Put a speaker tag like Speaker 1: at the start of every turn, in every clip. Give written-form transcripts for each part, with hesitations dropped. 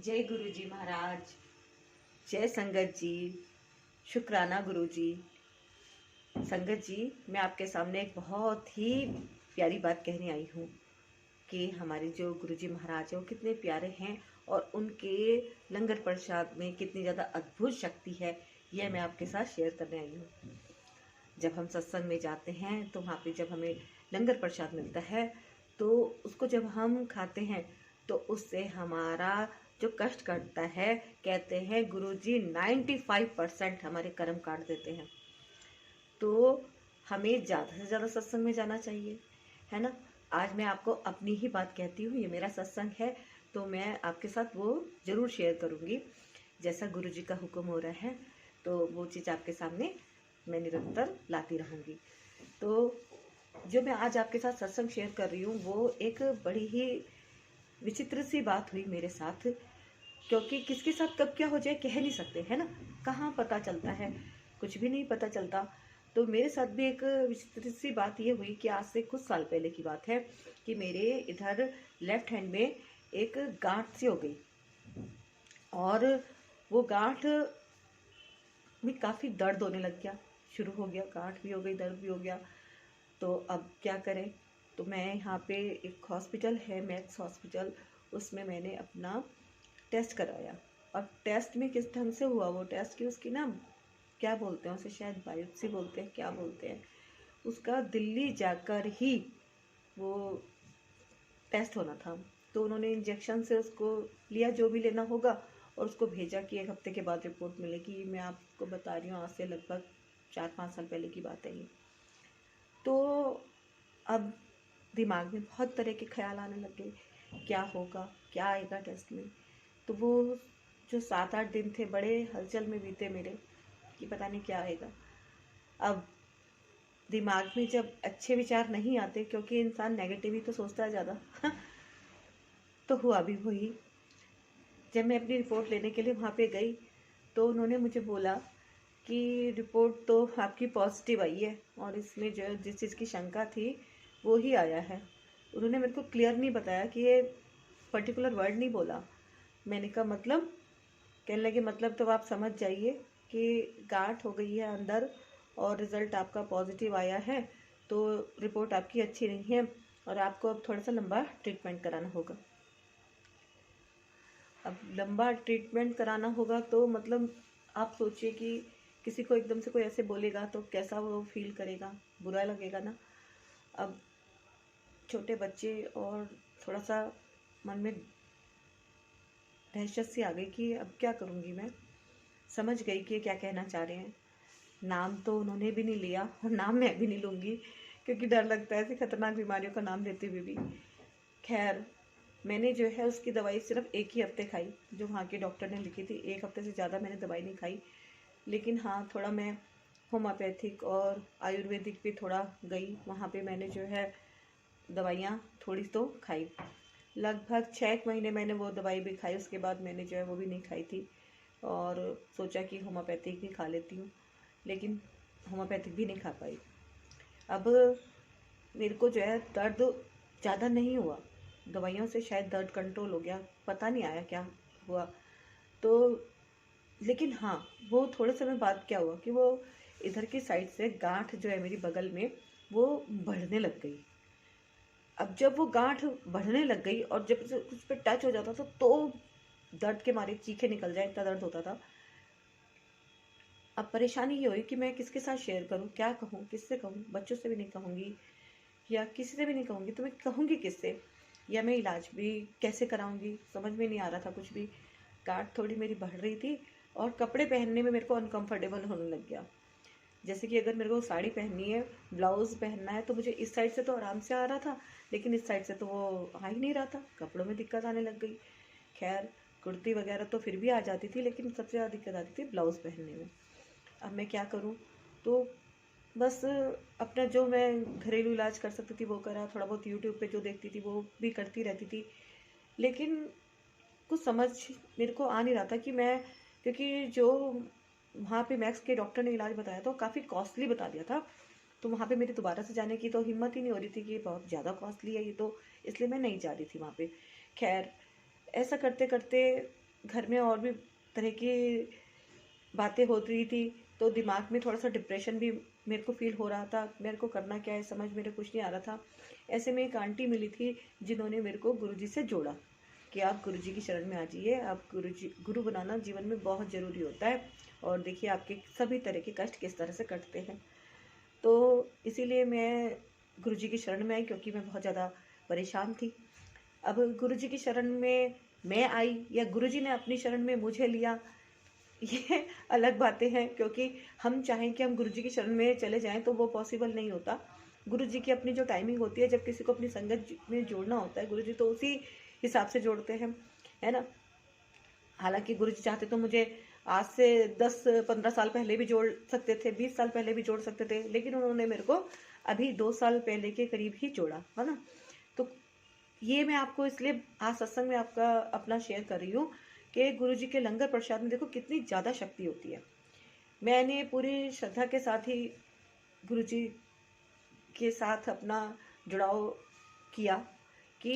Speaker 1: जय गुरु जी महाराज। जय संगत जी। शुक्राना गुरु जी। संगत जी, मैं आपके सामने एक बहुत ही प्यारी बात कहने आई हूँ कि हमारे जो गुरु जी महाराज हैं वो कितने प्यारे हैं और उनके लंगर प्रसाद में कितनी ज़्यादा अद्भुत शक्ति है, यह मैं आपके साथ शेयर करने आई हूँ। जब हम सत्संग में जाते हैं तो वहाँ पे जब हमें लंगर प्रसाद मिलता है तो उसको जब हम खाते हैं तो उससे हमारा जो कष्ट कटता है, कहते हैं गुरुजी 95% हमारे कर्म काट देते हैं। तो हमें ज़्यादा से ज़्यादा सत्संग में जाना चाहिए, है ना। आज मैं आपको अपनी ही बात कहती हूँ, ये मेरा सत्संग है तो मैं आपके साथ वो ज़रूर शेयर करूँगी। जैसा गुरुजी का हुक्म हो रहा है तो वो चीज़ आपके सामने मैं निरंतर लाती रहूँगी। तो जो मैं आज आपके साथ सत्संग शेयर कर रही हूँ वो एक बड़ी ही विचित्र सी बात हुई मेरे साथ, क्योंकि किसके साथ कब क्या हो जाए कह नहीं सकते, है ना। कहाँ पता चलता है, कुछ भी नहीं पता चलता। तो मेरे साथ भी एक विचित्र सी बात ये हुई कि आज से कुछ साल पहले की बात है कि मेरे इधर लेफ्ट हैंड में एक गांठ सी हो गई और वो गांठ में काफ़ी दर्द होने लग गया, शुरू हो गया, गांठ भी हो गई, दर्द भी हो गया। तो अब क्या करें। तो मैं यहाँ पे एक हॉस्पिटल है, मैक्स हॉस्पिटल, उसमें मैंने अपना टेस्ट कराया। और टेस्ट में किस ढंग से हुआ वो टेस्ट कि उसकी ना, क्या बोलते हैं उसे, शायद बायोप्सी बोलते हैं, क्या बोलते हैं, उसका दिल्ली जाकर ही वो टेस्ट होना था। तो उन्होंने इंजेक्शन से उसको लिया जो भी लेना होगा और उसको भेजा कि 1 हफ्ते के बाद रिपोर्ट मिलेगी। मैं आपको बता रही हूँ आज से लगभग 4-5 साल पहले की बात है ये। तो अब दिमाग में बहुत तरह के ख्याल आने लग गए, क्या होगा, क्या आएगा टेस्ट में। तो वो जो 7-8 दिन थे बड़े हलचल में बीते मेरे कि पता नहीं क्या आएगा। अब दिमाग में जब अच्छे विचार नहीं आते, क्योंकि इंसान नेगेटिव ही तो सोचता है ज़्यादा तो हुआ भी वही। जब मैं अपनी रिपोर्ट लेने के लिए वहाँ पे गई तो उन्होंने मुझे बोला कि रिपोर्ट तो आपकी पॉजिटिव आई है और इसमें जो जिस चीज़ की शंका थी वो ही आया है। उन्होंने मेरे को क्लियर नहीं बताया कि ये पर्टिकुलर वर्ड नहीं बोला। मैंने कहा मतलब, कहने लगे मतलब तो आप समझ जाइए कि गांठ हो गई है अंदर और रिज़ल्ट आपका पॉजिटिव आया है, तो रिपोर्ट आपकी अच्छी नहीं है और आपको अब थोड़ा सा लंबा ट्रीटमेंट कराना होगा। अब लंबा ट्रीटमेंट कराना होगा तो मतलब आप सोचिए कि किसी को एकदम से कोई ऐसे बोलेगा तो कैसा वो फील करेगा, बुरा लगेगा ना। अब छोटे बच्चे और थोड़ा सा मन में दहशत सी आ गई कि अब क्या करूँगी मैं। समझ गई कि क्या कहना चाह रहे हैं। नाम तो उन्होंने भी नहीं लिया और नाम मैं भी नहीं लूँगी, क्योंकि डर लगता है ऐसी खतरनाक बीमारियों का नाम लेते हुए भी। खैर, मैंने जो है उसकी दवाई सिर्फ 1 ही हफ्ते खाई जो वहाँ के डॉक्टर ने लिखी थी। 1 हफ्ते से ज़्यादा मैंने दवाई नहीं खाई। लेकिन हाँ, थोड़ा मैं होम्योपैथिक और आयुर्वेदिक भी थोड़ा गई, वहाँ पे मैंने जो है दवाइयाँ थोड़ी तो खाई। लगभग 6 महीने मैंने वो दवाई भी खाई, उसके बाद मैंने जो है वो भी नहीं खाई थी और सोचा कि होम्योपैथिक भी खा लेती हूँ, लेकिन होम्योपैथिक भी नहीं खा पाई। अब मेरे को जो है दर्द ज़्यादा नहीं हुआ, दवाइयों से शायद दर्द कंट्रोल हो गया, पता नहीं आया क्या हुआ। तो लेकिन हाँ, वो थोड़े समय बाद क्या हुआ कि वो इधर की साइड से गांठ जो है मेरी बगल में वो बढ़ने लग गई। अब जब वो गांठ बढ़ने लग गई और जब उस पर टच हो जाता था तो दर्द के मारे चीखें निकल जाए, इतना दर्द होता था। अब परेशानी ये हुई कि मैं किसके साथ शेयर करूं, क्या कहूं, किससे कहूं। बच्चों से भी नहीं कहूंगी या किसी से भी नहीं कहूंगी, तो मैं कहूंगी किससे, या मैं इलाज भी कैसे कराऊंगी, समझ में नहीं आ रहा था कुछ भी। गांठ थोड़ी मेरी बढ़ रही थी और कपड़े पहनने में मेरे को अनकंफर्टेबल होने लग गया। जैसे कि अगर मेरे को साड़ी पहननी है, ब्लाउज पहनना है, तो मुझे इस साइड से तो आराम से आ रहा था, लेकिन इस साइड से तो वो आ ही नहीं रहा था, कपड़ों में दिक्कत आने लग गई। खैर, कुर्ती वगैरह तो फिर भी आ जाती थी, लेकिन सबसे ज़्यादा दिक्कत आती थी ब्लाउज़ पहनने में। अब मैं क्या करूं। तो बस अपना जो मैं घरेलू इलाज कर सकती थी वो करा, थोड़ा बहुत यूट्यूब पे जो देखती थी वो भी करती रहती थी, लेकिन कुछ समझ मेरे को आ नहीं रहा था कि मैं, क्योंकि जो वहाँ पे मैक्स के डॉक्टर ने इलाज बताया था वो काफ़ी कॉस्टली बता दिया था। तो वहाँ पे मेरी दोबारा से जाने की तो हिम्मत ही नहीं हो रही थी कि बहुत ज़्यादा कॉस्टली है ये तो, इसलिए मैं नहीं जा रही थी वहाँ पे। खैर, ऐसा करते करते घर में और भी तरह की बातें हो रही थी, तो दिमाग में थोड़ा सा डिप्रेशन भी मेरे को फील हो रहा था। मेरे को करना क्या है समझ मेरे कुछ नहीं आ रहा था। ऐसे में एक आंटी मिली थी जिन्होंने मेरे को गुरुजी से जोड़ा कि आप गुरुजी की शरण में आ जाइए, आप गुरु बनाना जीवन में बहुत ज़रूरी होता है, और देखिए आपके सभी तरह के कष्ट किस तरह से कटते हैं। तो इसीलिए मैं गुरुजी की शरण में आई, क्योंकि मैं बहुत ज़्यादा परेशान थी। अब गुरुजी की शरण में मैं आई या गुरुजी ने अपनी शरण में मुझे लिया, ये अलग बातें हैं, क्योंकि हम चाहें कि हम गुरुजी की शरण में चले जाएं तो वो पॉसिबल नहीं होता। गुरुजी की अपनी जो टाइमिंग होती है, जब किसी को अपनी संगत में जोड़ना होता है, गुरुजी तो उसी हिसाब से जोड़ते हैं, है ना। हालांकि गुरुजी चाहते तो मुझे आज से 10-15 साल पहले भी जोड़ सकते थे, 20 साल पहले भी जोड़ सकते थे, लेकिन उन्होंने मेरे को अभी 2 साल पहले के करीब ही जोड़ा, है ना। तो ये मैं आपको इसलिए आज सत्संग में आपका अपना शेयर कर रही हूँ कि गुरुजी के लंगर प्रसाद में देखो कितनी ज़्यादा शक्ति होती है। मैंने पूरी श्रद्धा के साथ ही गुरुजी के साथ अपना जुड़ाव किया कि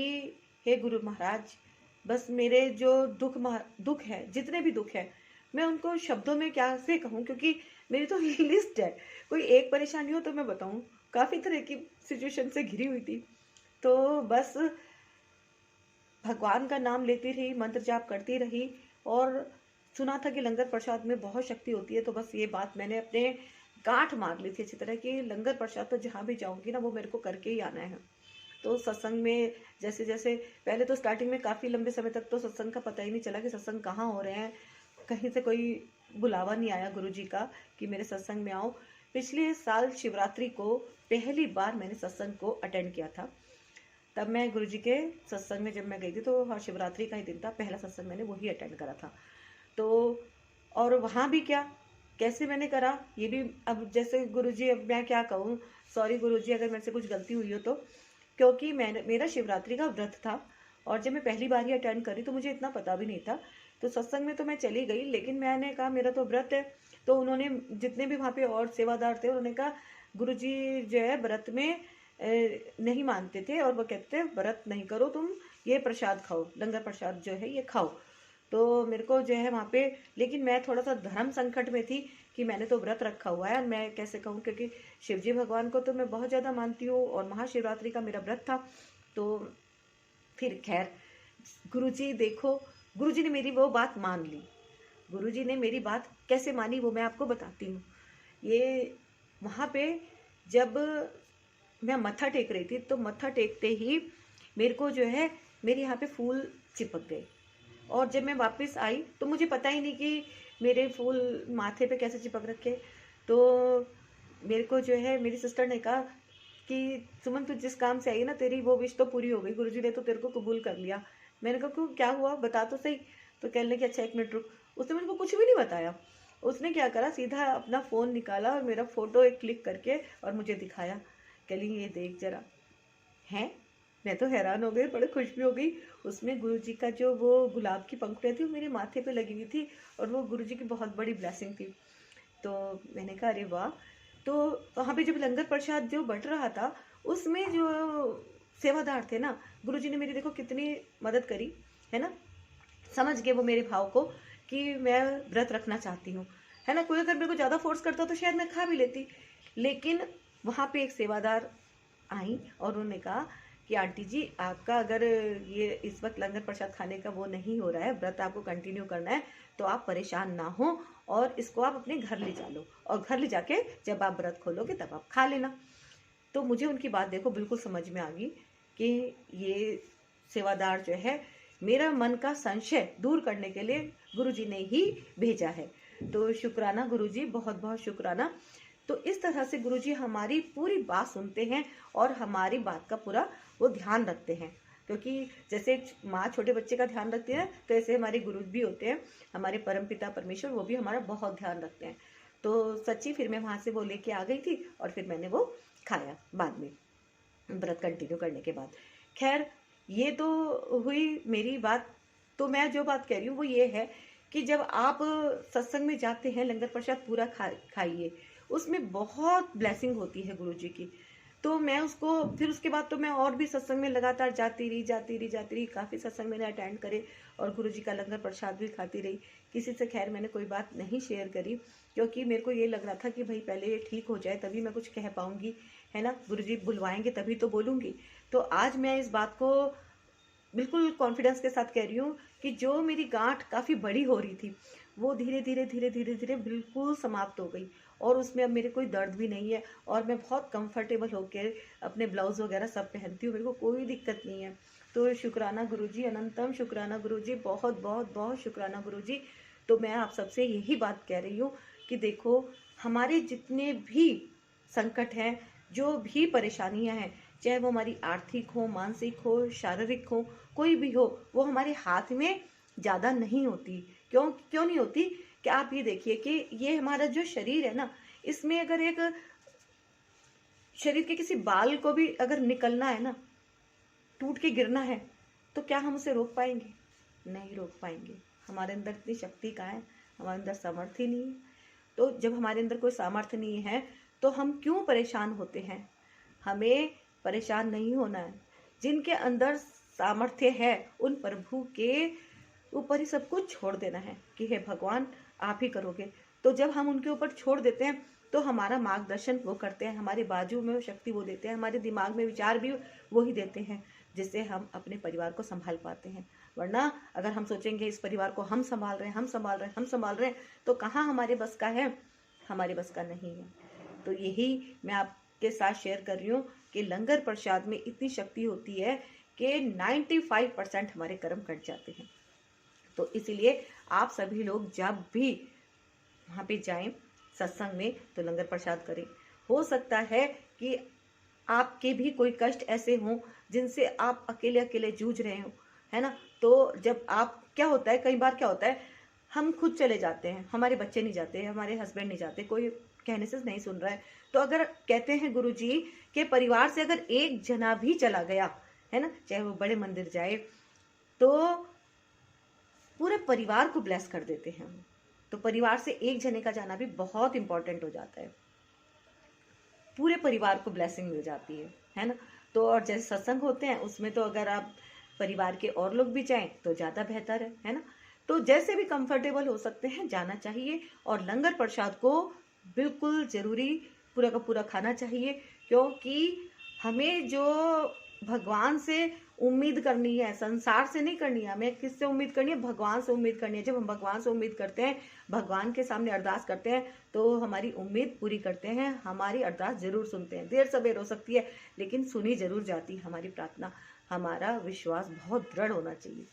Speaker 1: हे गुरु महाराज, बस मेरे जो दुख है, जितने भी दुख है, मैं उनको शब्दों में क्या से कहूँ, क्योंकि मेरी तो लिस्ट है। कोई एक परेशानी हो तो मैं बताऊँ, काफ़ी तरह की सिचुएशन से घिरी हुई थी। तो बस भगवान का नाम लेती रही, मंत्र जाप करती रही, और सुना था कि लंगर प्रसाद में बहुत शक्ति होती है। तो बस ये बात मैंने अपने गांठ मार ली थी अच्छी तरह कि लंगर प्रसाद तो जहाँ भी जाऊंगी ना, वो मेरे को करके ही आना है। तो सत्संग में जैसे जैसे पहले तो स्टार्टिंग में काफ़ी लंबे समय तक तो सत्संग का पता ही नहीं चला कि सत्संग कहाँ हो रहे हैं। कहीं से कोई बुलावा नहीं आया गुरुजी का कि मेरे सत्संग में आओ। पिछले साल शिवरात्रि को पहली बार मैंने सत्संग को अटेंड किया था। तब मैं गुरुजी के सत्संग में जब मैं गई थी, तो हाँ शिवरात्रि का ही दिन था, पहला सत्संग मैंने वही अटेंड करा था। तो और वहाँ भी क्या कैसे मैंने करा ये भी, अब जैसे गुरुजी, अब मैं क्या कहूँ, सॉरी गुरुजी अगर मेरे से कुछ गलती हुई हो तो, क्योंकि मेरा शिवरात्रि का व्रत था, और जब मैं पहली बार ही अटेंड करी तो मुझे इतना पता भी नहीं था। तो सत्संग में तो मैं चली गई, लेकिन मैंने कहा मेरा तो व्रत है। तो उन्होंने जितने भी वहाँ पे और सेवादार थे, उन्होंने कहा गुरुजी जो है व्रत में नहीं मानते थे, और वो कहते थे व्रत नहीं करो तुम, ये प्रसाद खाओ, लंगर प्रसाद जो है ये खाओ। तो मेरे को जो है वहाँ पे, लेकिन मैं थोड़ा सा धर्म संकट में थी कि मैंने तो व्रत रखा हुआ है, मैं कैसे कहूँ, क्योंकि शिवजी भगवान को तो मैं बहुत ज़्यादा मानती हूँ, और महाशिवरात्रि का मेरा व्रत था। तो फिर खैर गुरुजी देखो, गुरुजी ने मेरी वो बात मान ली। गुरुजी ने मेरी बात कैसे मानी वो मैं आपको बताती हूँ। ये वहाँ पे जब मैं मत्था टेक रही थी, तो मत्था टेकते ही मेरे को जो है मेरे यहाँ पे फूल चिपक गए, और जब मैं वापस आई तो मुझे पता ही नहीं कि मेरे फूल माथे पे कैसे चिपक रखे। तो मेरे को जो है मेरी सिस्टर ने कहा कि सुमन तू जिस काम से आई ना, तेरी वो विश तो पूरी हो गई, गुरुजी ने तो तेरे को कबूल कर लिया। मैंने कहा क्यों, क्या हुआ बता तो सही। तो कहने लगे अच्छा 1 मिनट रुक। उसने मेरे को कुछ भी नहीं बताया। उसने क्या करा, सीधा अपना फ़ोन निकाला और मेरा फ़ोटो एक क्लिक करके और मुझे दिखाया। कह ली ये देख जरा। हैं, मैं तो हैरान हो गई, बड़े खुश भी हो गई। उसमें गुरुजी का जो वो गुलाब की पंखुड़ियाँ थी वो मेरे माथे पे लगी हुई थी, और वो गुरुजी की बहुत बड़ी ब्लेसिंग थी। तो मैंने कहा अरे वाह। तो वहाँ पे जब लंगर प्रसाद जो बट रहा था, उसमें जो सेवादार थे ना, गुरुजी ने मेरी देखो कितनी मदद करी, है ना। समझ गए वो मेरे भाव को कि मैं व्रत रखना चाहती हूँ, है ना। कोई अगर मेरे को ज़्यादा फोर्स करता तो शायद मैं खा भी लेती, लेकिन वहाँ पे एक सेवादार आई और उन्होंने कहा कि आंटी जी आपका अगर ये इस वक्त लंगर प्रसाद खाने का वो नहीं हो रहा है, व्रत आपको कंटिन्यू करना है, तो आप परेशान ना हो और इसको आप अपने घर ले जा लो, और घर ले जाके जब आप व्रत खोलोगे तब आप खा लेना। तो मुझे उनकी बात देखो बिल्कुल समझ में आ गई कि ये सेवादार जो है मेरा मन का संशय दूर करने के लिए गुरुजी ने ही भेजा है। तो शुक्राना गुरुजी, बहुत बहुत शुक्राना। तो इस तरह से गुरुजी हमारी पूरी बात सुनते हैं और हमारी बात का पूरा वो ध्यान रखते हैं, क्योंकि जैसे माँ छोटे बच्चे का ध्यान रखती है, तो ऐसे हमारे गुरु भी होते हैं, हमारे परमपिता परमेश्वर, वो भी हमारा बहुत ध्यान रखते हैं। तो सच्ची फिर मैं वहाँ से वो लेके आ गई थी, और फिर मैंने वो खाया बाद में, व्रत कंटिन्यू करने के बाद। खैर ये तो हुई मेरी बात। तो मैं जो बात कह रही हूँ वो ये है कि जब आप सत्संग में जाते हैं, लंगर प्रसाद पूरा खाइए, उसमें बहुत ब्लेसिंग होती है गुरुजी की। तो मैं उसको फिर उसके बाद तो मैं और भी सत्संग में लगातार जाती रही। काफ़ी सत्संग मैंने अटेंड करे और गुरु जी का लंगर प्रसाद भी खाती रही। किसी से खैर मैंने कोई बात नहीं शेयर करी, क्योंकि मेरे को ये लग रहा था कि भाई पहले ये ठीक हो जाए तभी मैं कुछ कह पाऊँगी, है ना। गुरु जी बुलवाएंगे तभी तो बोलूँगी। तो आज मैं इस बात को बिल्कुल कॉन्फिडेंस के साथ कह रही हूँ कि जो मेरी गांठ काफ़ी बड़ी हो रही थी वो धीरे धीरे बिल्कुल समाप्त हो गई, और उसमें अब मेरे कोई दर्द भी नहीं है, और मैं बहुत कंफर्टेबल होकर अपने ब्लाउज वगैरह सब पहनती हूँ, मेरे को कोई दिक्कत नहीं है। तो शुक्राना गुरुजी, अनंतम शुक्राना गुरुजी, बहुत बहुत बहुत शुक्राना गुरुजी। तो मैं आप सबसे यही बात कह रही हूँ कि देखो, हमारे जितने भी संकट हैं, जो भी परेशानियां हैं, चाहे वो हमारी आर्थिक हो, मानसिक हो, शारीरिक हो, कोई भी हो, वो हमारे हाथ में ज़्यादा नहीं होती। क्यों क्यों नहीं होती? कि आप ये देखिए कि ये हमारा जो शरीर है ना, इसमें अगर एक शरीर के किसी बाल को भी अगर निकलना है ना, टूट के गिरना है, तो क्या हम उसे रोक पाएंगे? नहीं रोक पाएंगे। हमारे अंदर इतनी शक्ति कहाँ है? हमारे अंदर सामर्थ्य ही नहीं है। तो जब हमारे अंदर कोई सामर्थ्य नहीं है तो हम क्यों परेशान होते हैं? हमें परेशान नहीं होना है। जिनके अंदर सामर्थ्य है उन प्रभु के ऊपर ही सब कुछ छोड़ देना है कि हे भगवान आप ही करोगे। तो जब हम उनके ऊपर छोड़ देते हैं तो हमारा मार्गदर्शन वो करते हैं, हमारे बाजू में वो शक्ति वो देते हैं, हमारे दिमाग में विचार भी वो ही देते हैं, जिससे हम अपने परिवार को संभाल पाते हैं। वरना अगर हम सोचेंगे इस परिवार को हम संभाल रहे हैं, हम संभाल रहे हैं, तो कहाँ हमारे बस का है? हमारे बस का नहीं है। तो यही मैं आपके साथ शेयर कर रही हूँ कि लंगर प्रसाद में इतनी शक्ति होती है कि 95% हमारे कर्म कट जाते हैं। तो इसीलिए आप सभी लोग जब भी वहाँ पे जाएं सत्संग में तो लंगर प्रसाद करें। हो सकता है कि आपके भी कोई कष्ट ऐसे हों जिनसे आप अकेले अकेले जूझ रहे हो, है ना। तो जब आप क्या होता है, कई बार क्या होता है, हम खुद चले जाते हैं, हमारे बच्चे नहीं जाते, हमारे हस्बैंड नहीं जाते, कोई कहने से नहीं सुन रहा है। तो अगर कहते हैं गुरुजी के परिवार से अगर एक जना भी चला गया, है ना, चाहे वो बड़े मंदिर जाए, तो पूरे परिवार को ब्लेस कर देते हैं। तो परिवार से एक जने का जाना भी बहुत इंपॉर्टेंट हो जाता है, पूरे परिवार को ब्लेसिंग मिल जाती है ना। तो और जैसे सत्संग होते हैं उसमें तो अगर आप परिवार के और लोग भी जाएं तो ज़्यादा बेहतर है ना। तो जैसे भी कंफर्टेबल हो सकते हैं जाना चाहिए, और लंगर प्रसाद को बिल्कुल ज़रूरी पूरा का पूरा खाना चाहिए, क्योंकि हमें जो भगवान से उम्मीद करनी है, संसार से नहीं करनी है, हमें किससे उम्मीद करनी है? भगवान से उम्मीद करनी है। जब हम भगवान से उम्मीद करते हैं, भगवान के सामने अरदास करते हैं, तो हमारी उम्मीद पूरी करते हैं, हमारी अरदास जरूर सुनते हैं। देर सवेर हो सकती है लेकिन सुनी जरूर जाती है हमारी प्रार्थना। हमारा विश्वास बहुत दृढ़ होना चाहिए।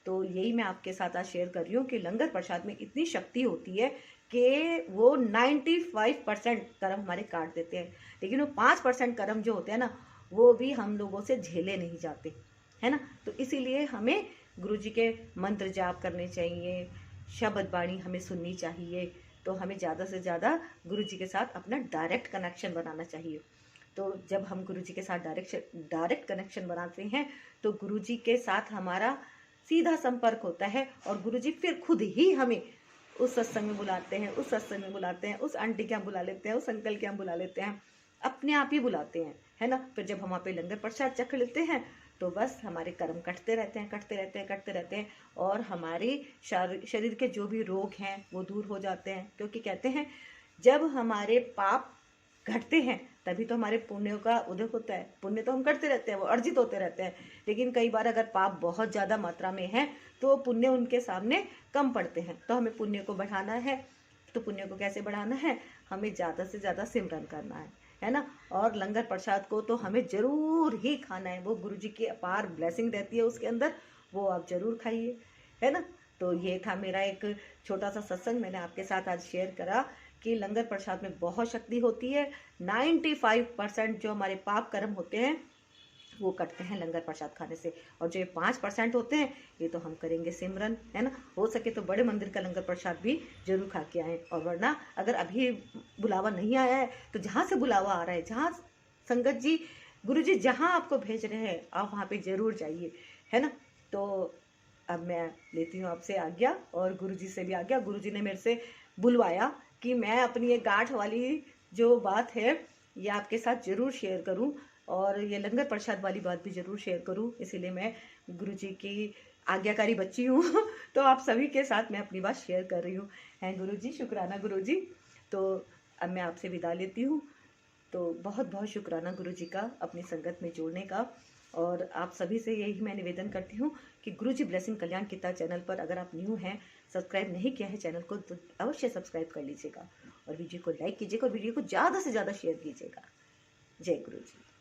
Speaker 1: तो यही मैं आपके साथ आज शेयर कर रही हूँ कि लंगर प्रसाद में इतनी शक्ति होती है कि वो 95% कर्म हमारे काट देते हैं, लेकिन वो 5% कर्म जो होते हैं ना, वो भी हम लोगों से झेले नहीं जाते, है ना। तो इसीलिए हमें गुरु जी के मंत्र जाप करने चाहिए, शब्द बाणी हमें सुननी चाहिए। तो हमें ज़्यादा से ज़्यादा गुरु जी के साथ अपना डायरेक्ट कनेक्शन बनाना चाहिए। तो जब हम गुरु जी के साथ डायरेक्ट कनेक्शन बनाते हैं तो गुरु जी के साथ हमारा सीधा संपर्क होता है, और गुरु जी फिर खुद ही हमें उस सत्संग में बुलाते हैं, उस सत्संग में बुलाते हैं, उस आंटी के यहाँ बुला लेते हैं, उस अंकल के यहाँ बुला लेते हैं, अपने आप ही बुलाते हैं, है ना। फिर जब हम वहाँ पे लंगर प्रसाद चख लेते हैं तो बस हमारे कर्म कटते रहते हैं, और हमारे शरीर के जो भी रोग हैं वो दूर हो जाते हैं। क्योंकि कहते हैं जब हमारे पाप घटते हैं तभी तो हमारे पुण्यों का उदय होता है। पुण्य तो हम करते रहते हैं, वो अर्जित होते रहते हैं, लेकिन कई बार अगर पाप बहुत ज़्यादा मात्रा में है तो पुण्य उनके सामने कम पड़ते हैं। तो हमें पुण्य को बढ़ाना है। तो पुण्य को कैसे बढ़ाना है? हमें ज़्यादा से ज़्यादा सिमरन करना है ना। और लंगर प्रसाद को तो हमें ज़रूर ही खाना है, वो गुरु जी की अपार ब्लेसिंग रहती है उसके अंदर, वो आप ज़रूर खाइए, है ना। तो ये था मेरा एक छोटा सा सत्संग, मैंने आपके साथ आज शेयर करा कि लंगर प्रसाद में बहुत शक्ति होती है। 95% जो हमारे पाप कर्म होते हैं वो कटते हैं लंगर प्रसाद खाने से, और जो 5% होते हैं ये तो हम करेंगे सिमरन, है ना। हो सके तो बड़े मंदिर का लंगर प्रसाद भी जरूर खा के आएँ, और वरना अगर अभी बुलावा नहीं आया है तो जहाँ से बुलावा आ रहा है, जहाँ संगत जी गुरु जी जहाँ आपको भेज रहे हैं आप वहाँ पे जरूर जाइए, है ना। तो अब मैं लेती हूँ आपसे आज्ञा, और गुरु जी से भी आज्ञा। गुरु जी ने मेरे से बुलवाया कि मैं अपनी एक गांठ वाली जो बात है ये आपके साथ ज़रूर शेयर करूं, और ये लंगर प्रसाद वाली बात भी ज़रूर शेयर करूं। इसीलिए मैं गुरुजी की आज्ञाकारी बच्ची हूँ तो आप सभी के साथ मैं अपनी बात शेयर कर रही हूँ। हैं गुरुजी, शुक्राना गुरुजी। तो अब मैं आपसे विदा लेती हूँ। तो बहुत बहुत शुक्राना गुरुजी का अपनी संगत में जोड़ने का। और आप सभी से यही मैं निवेदन करती हूँ कि गुरुजी ब्लेसिंग कल्याण गीता चैनल पर अगर आप न्यू हैं, सब्सक्राइब नहीं किया है चैनल को, तो अवश्य सब्सक्राइब कर लीजिएगा और वीडियो को लाइक कीजिएगा और वीडियो को ज़्यादा से ज़्यादा शेयर कीजिएगा। जय गुरुजी।